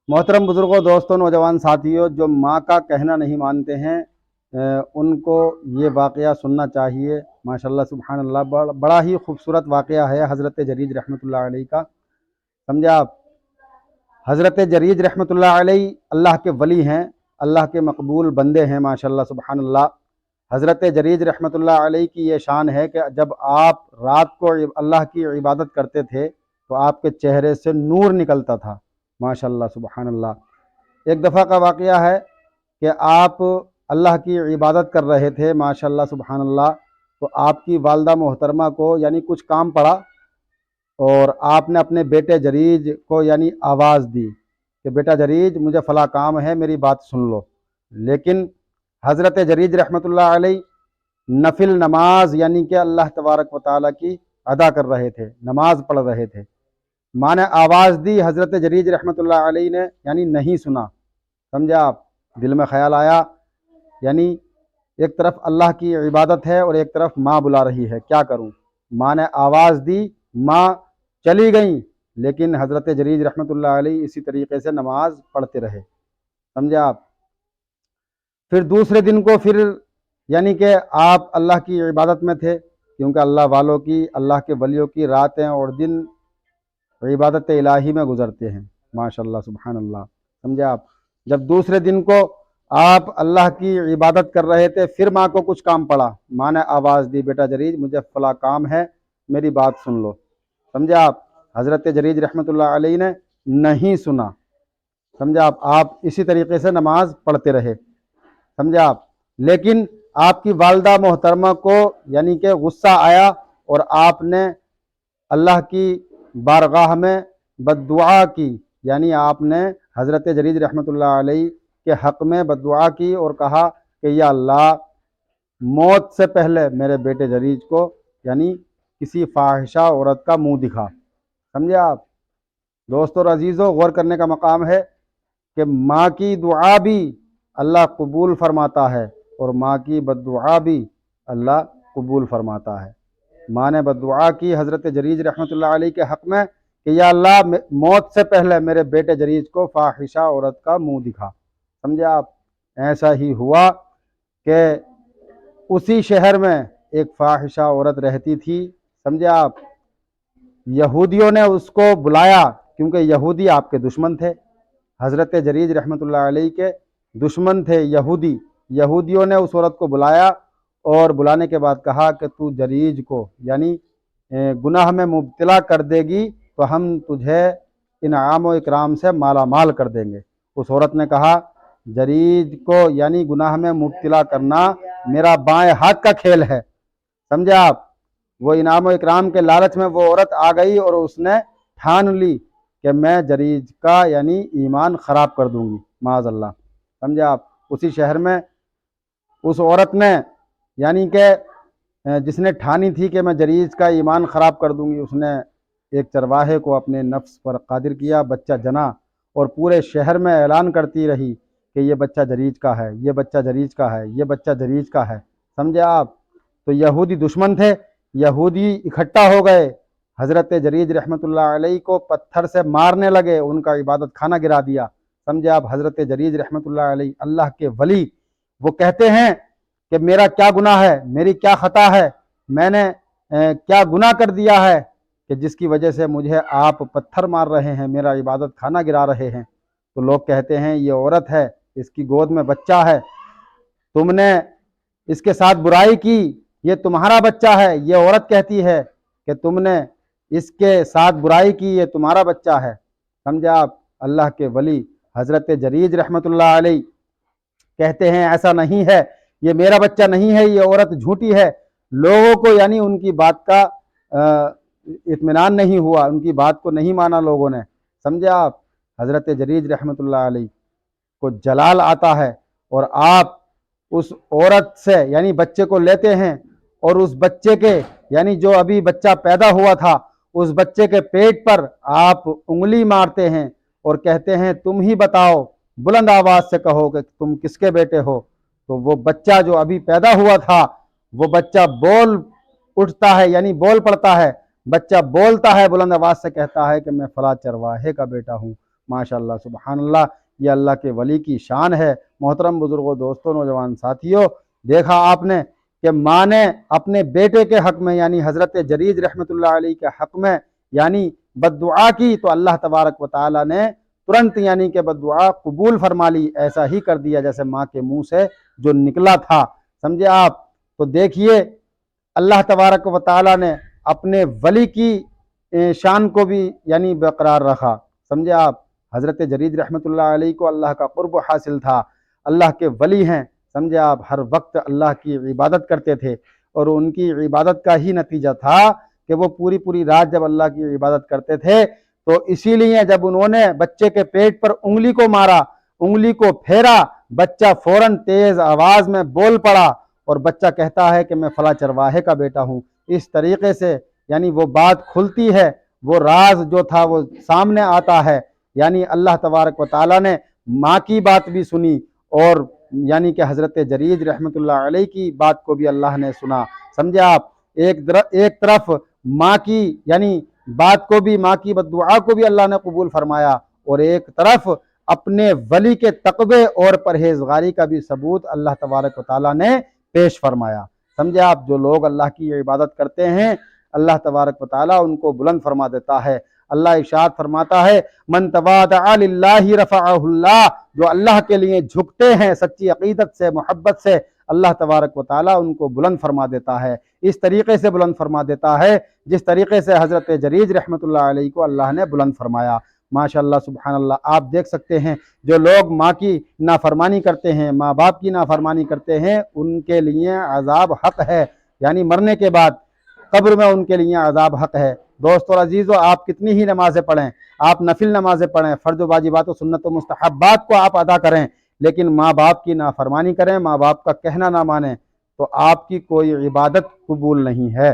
मोहतरम बुजुर्गों, दोस्तों, नौजवान साथियों, जो माँ का कहना नहीं मानते हैं उनको ये वाक़या सुनना चाहिए। माशाल्लाह सुबहान अल्लाह, बड़ा ही खूबसूरत वाक़या है हज़रत जरीज रहमतुल्लाह अलैह का। समझे आप? हज़रत जरीज रहमतुल्लाह अलैह अल्लाह के वली हैं, अल्लाह के मकबूल बंदे हैं। माशाल्लाह सुबहान अल्लाह। हज़रत जरीज रहमतुल्लाह अलैह की ये शान है कि जब आप रात को अल्लाह की इबादत करते थे तो आपके चेहरे से नूर निकलता था। माशाल्लाह सुबहान अल्लाह। एक दफ़ा का वाक़या है कि आप अल्लाह की इबादत कर रहे थे, माशाल्लाह सुबहान अल्लाह, तो आपकी वालदा मोहतरमा को यानी कुछ काम पड़ा और आपने अपने बेटे जरीज को यानी आवाज़ दी कि बेटा जरीज, मुझे फ़ला काम है, मेरी बात सुन लो। लेकिन हज़रत जरीज रहमतुल्लाह अलैह नफिल नमाज यानी कि अल्लाह तबारक व तआला की अदा कर रहे थे, नमाज पढ़ रहे थे। माँ ने आवाज़ दी, हज़रत जरीज रहमतुल्लाह अलैह ने यानी नहीं सुना। समझे आप? दिल में ख्याल आया, यानी एक तरफ अल्लाह की इबादत है और एक तरफ माँ बुला रही है, क्या करूं? माँ ने आवाज़ दी, माँ चली गई, लेकिन हज़रत जरीज रहमतुल्लाह अलैह इसी तरीके से नमाज पढ़ते रहे। समझे आप? फिर दूसरे दिन को फिर यानी कि आप अल्लाह की इबादत में थे, क्योंकि अल्लाह वालों की, अल्लाह के वलियों की रातें और दिन इबादत इलाही में गुजरते हैं। माशाल्लाह सुबहान अल्लाह। समझे आप? जब दूसरे दिन को आप अल्लाह की इबादत कर रहे थे, फिर माँ को कुछ काम पड़ा। माँ ने आवाज़ दी, बेटा जरीज, मुझे फला काम है, मेरी बात सुन लो। समझे आप? हज़रत जरीज रहमतुल्लाह अलैह ने नहीं सुना। समझे आप इसी तरीके से नमाज पढ़ते रहे। समझे आप? लेकिन आपकी वालदा मोहतरमा को यानी कि गुस्सा आया और आपने अल्लाह की बारगाह में बद्दुआ की, यानी आपने हज़रत जरीज रहमतुल्लाह अलैह के हक़ में बद्दुआ की और कहा कि या अल्लाह, मौत से पहले मेरे बेटे जरीज को यानी किसी फाहिशा औरत का मुंह दिखा। समझे आप? दोस्तों और अजीज़ों, गौर करने का मकाम है कि माँ की दुआ भी अल्लाह कबूल फरमाता है और माँ की बद्दुआ भी अल्लाह कबूल फरमाता है। माँ ने बद्दुआ की हज़रत जरीज रहमतुल्लाह अलैह के हक़ में कि या अल्लाह, मौत से पहले मेरे बेटे जरीज को फाहिशा औरत का मुंह दिखा। समझे आप? ऐसा ही हुआ कि उसी शहर में एक फाहिशा औरत रहती थी। समझे आप? यहूदियों ने उसको बुलाया, क्योंकि यहूदी आपके दुश्मन थे, हज़रत जरीज रहमतुल्लाह अलैह के दुश्मन थे यहूदी। यहूदियों ने उस औरत को बुलाया और बुलाने के बाद कहा कि तू जरीज को यानी गुनाह में मुब्तला कर देगी तो हम तुझे इनाम व इकराम से माला माल कर देंगे। उस औरत ने कहा, जरीज को यानी गुनाह में मुब्तला करना मेरा बाएं हाथ का खेल है। समझे आप? वो इनाम व इकराम के लालच में वो औरत आ गई और उसने ठान ली कि मैं जरीज का यानी ईमान ख़राब कर दूंगी, माज़अल्लाह। समझे आप? उसी शहर में उस औरत ने यानी कि जिसने ठानी थी कि मैं जरीज का ईमान ख़राब कर दूंगी, उसने एक चरवाहे को अपने नफ्स पर कादिर किया, बच्चा जना और पूरे शहर में ऐलान करती रही कि ये बच्चा जरीज का है, ये बच्चा जरीज का है, ये बच्चा जरीज का है। समझे आप? तो यहूदी दुश्मन थे, यहूदी इकट्ठा हो गए, हज़रत जरीज रहमतुल्लाह अलैह को पत्थर से मारने लगे, उनका इबादत खाना गिरा दिया। समझे आप? हज़रत जरीज रहमतुल्लाह अलैह अल्लाह के वली, वो कहते हैं कि मेरा क्या गुनाह है, मेरी क्या ख़ता है, मैंने क्या गुनाह कर दिया है कि जिसकी वजह से मुझे आप पत्थर मार रहे हैं, मेरा इबादत खाना गिरा रहे हैं। तो लोग कहते हैं ये औरत है, इसकी गोद में बच्चा है, तुमने इसके साथ बुराई की, ये तुम्हारा बच्चा है। ये औरत कहती है कि तुमने इसके साथ बुराई की, ये तुम्हारा बच्चा है। समझे आप? अल्लाह के वली हज़रत जरीज रहमतुल्लाह अलैह कहते हैं ऐसा नहीं है, ये मेरा बच्चा नहीं है, ये औरत झूठी है। लोगों को यानी उनकी बात का इत्मीनान नहीं हुआ, उनकी बात को नहीं माना लोगों ने। समझे आप? हज़रत जरीज रहमतुल्लाह अलैह को जलाल आता है और आप उस औरत से यानी बच्चे को लेते हैं और उस बच्चे के यानी जो अभी बच्चा पैदा हुआ था, उस बच्चे के पेट पर आप उंगली मारते हैं और कहते हैं तुम ही बताओ, बुलंद आवाज से कहो कि तुम किसके बेटे हो। तो वो बच्चा जो अभी पैदा हुआ था, वो बच्चा बोल उठता है यानी बोल पड़ता है, बच्चा बोलता है, बुलंद आवाज से कहता है कि मैं फला चरवाहे का बेटा हूँ, माशाअल्लाह सुबहान अल्लाह। ये अल्लाह के वली की शान है। मोहतरम बुजुर्गों, दोस्तों, नौजवान साथियों, देखा आपने कि माँ ने अपने बेटे के हक़ में यानी हज़रत जरीज रहमतुल्लाह अलैह के हक़ में यानी बद्दुआ की तो अल्लाह तबारक व तआला ने तुरंत यानी कि बद्दुआ कबूल फरमा ली। ऐसा ही कर दिया जैसे माँ के मुँह से जो निकला था। समझे आप? तो देखिए अल्लाह तबारक व तआला ने अपने वली की शान को भी यानी बरकरार रखा। समझे आप? हज़रत जरीज रहमतुल्लाह अलैह को अल्लाह का क़ुर्ब हासिल था, अल्लाह के वली हैं। समझे आप? हर वक्त अल्लाह की इबादत करते थे और उनकी इबादत का ही नतीजा था कि वो पूरी पूरी रात जब अल्लाह की इबादत करते थे तो इसीलिए जब उन्होंने बच्चे के पेट पर उंगली को मारा, उंगली को फेरा, बच्चा फौरन तेज आवाज में बोल पड़ा और बच्चा कहता है कि मैं फला चरवाहे का बेटा हूँ। इस तरीके से यानी वो बात खुलती है, वो राज जो था वो सामने आता है। यानी अल्लाह तबारक व तआला ने माँ की बात भी सुनी और यानी कि हज़रत जरीज रहमतुल्लाह अलैह की बात को भी अल्लाह ने सुना। समझे आप? एक तरफ माँ की यानी बात को भी, माँ की बद्दुआ को भी अल्लाह ने कबूल फरमाया और एक तरफ अपने वली के तक़वे और परहेजगारी का भी सबूत अल्लाह तबारक व तआला ने पेश फरमाया। समझे आप? जो लोग अल्लाह की इबादत करते हैं अल्लाह तबारक व तआला उनको बुलंद फरमा देता है। अल्लाह इरशाद फरमाता है, मन तवादअ लिल्लाहि रफ़अहुल्लाह, जो अल्लाह के लिए झुकते हैं सच्ची अक़ीदत से, मोहब्बत से, अल्लाह तबारक व तआला उनको बुलंद फरमा देता है। इस तरीके से बुलंद फरमा देता है जिस तरीके से हज़रत जरीज रहमतुल्लाह अलैह को अल्लाह ने बुलंद फरमाया। माशाअल्लाह सुबहान अल्लाह। आप देख सकते हैं जो लोग माँ की नाफरमानी करते हैं, माँ बाप की नाफरमानी करते हैं, उनके लिए अज़ाब हक़ है। यानी मरने के बाद कब्र में उनके लिए अज़ाब हक़ है। दोस्तों और अजीज़ों, आप कितनी ही नमाज़ें पढ़ें, आप नफिल नमाज़ें पढ़ें, फ़र्ज़ वाजिबात व सुन्नत व मुस्तहब्बात को आप अदा करें, लेकिन माँ बाप की नाफरमानी करें, माँ बाप का कहना ना मानें, तो आपकी कोई इबादत कबूल नहीं है।